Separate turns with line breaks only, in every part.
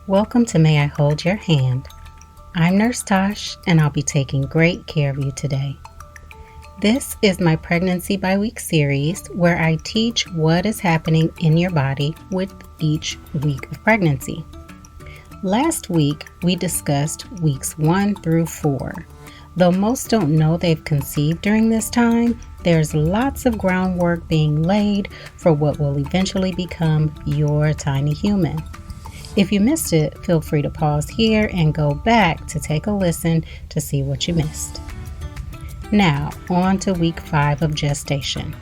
Welcome to May I Hold Your Hand. I'm Nurse Tash, and I'll be taking great care of you today. This is my Pregnancy by Week series where I teach what is happening in your body with each week of pregnancy. Last week, we discussed weeks 1 through 4. Though most don't know they've conceived during this time, there's lots of groundwork being laid for what will eventually become your tiny human. If you missed it, feel free to pause here and go back to take a listen to see what you missed. Now, on to week 5 of gestation.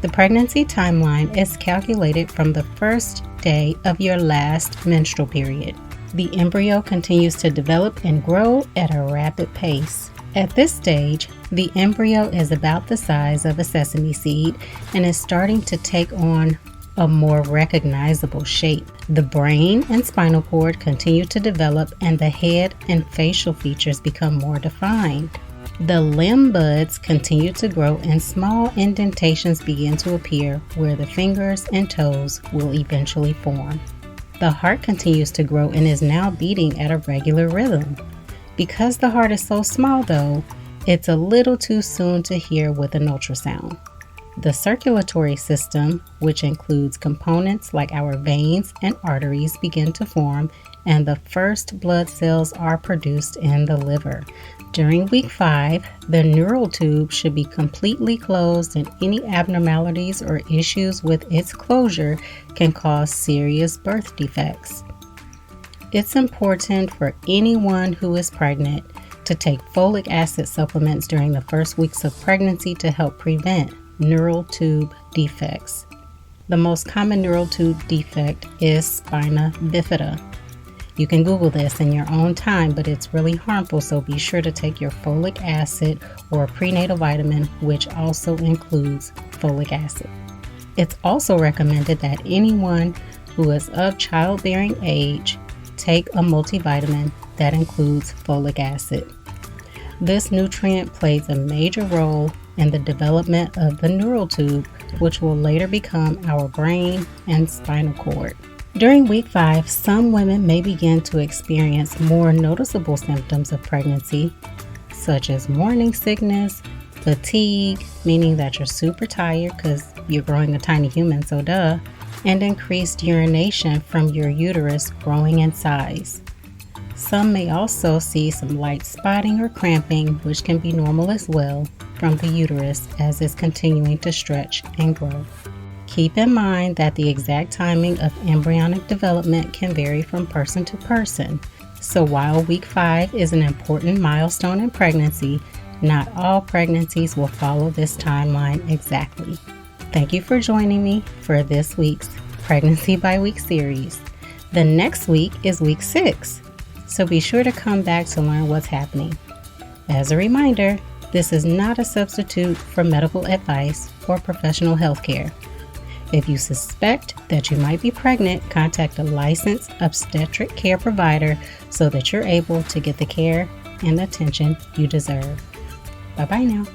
The pregnancy timeline is calculated from the first day of your last menstrual period. The embryo continues to develop and grow at a rapid pace. At this stage, the embryo is about the size of a sesame seed and is starting to take on a more recognizable shape. The brain and spinal cord continue to develop and the head and facial features become more defined. The limb buds continue to grow and small indentations begin to appear where the fingers and toes will eventually form. The heart continues to grow and is now beating at a regular rhythm. Because the heart is so small though, it's a little too soon to hear with an ultrasound. The circulatory system, which includes components like our veins and arteries, begin to form, and the first blood cells are produced in the liver. During week 5, the neural tube should be completely closed, and any abnormalities or issues with its closure can cause serious birth defects. It's important for anyone who is pregnant to take folic acid supplements during the first weeks of pregnancy to help prevent neural tube defects. The most common neural tube defect is spina bifida. You can Google this in your own time, but it's really harmful, so be sure to take your folic acid or prenatal vitamin, which also includes folic acid. It's also recommended that anyone who is of childbearing age take a multivitamin that includes folic acid. This nutrient plays a major role in the development of the neural tube, which will later become our brain and spinal cord. During week 5, some women may begin to experience more noticeable symptoms of pregnancy, such as morning sickness, fatigue, meaning that you're super tired because you're growing a tiny human, so duh, and increased urination from your uterus growing in size. Some may also see some light spotting or cramping, which can be normal as well, from the uterus as it's continuing to stretch and grow. Keep in mind that the exact timing of embryonic development can vary from person to person. So while week 5 is an important milestone in pregnancy, not all pregnancies will follow this timeline exactly. Thank you for joining me for this week's Pregnancy by Week series. The next week is week 6, so be sure to come back to learn what's happening. As a reminder, this is not a substitute for medical advice or professional health care. If you suspect that you might be pregnant, contact a licensed obstetric care provider so that you're able to get the care and attention you deserve. Bye-bye now.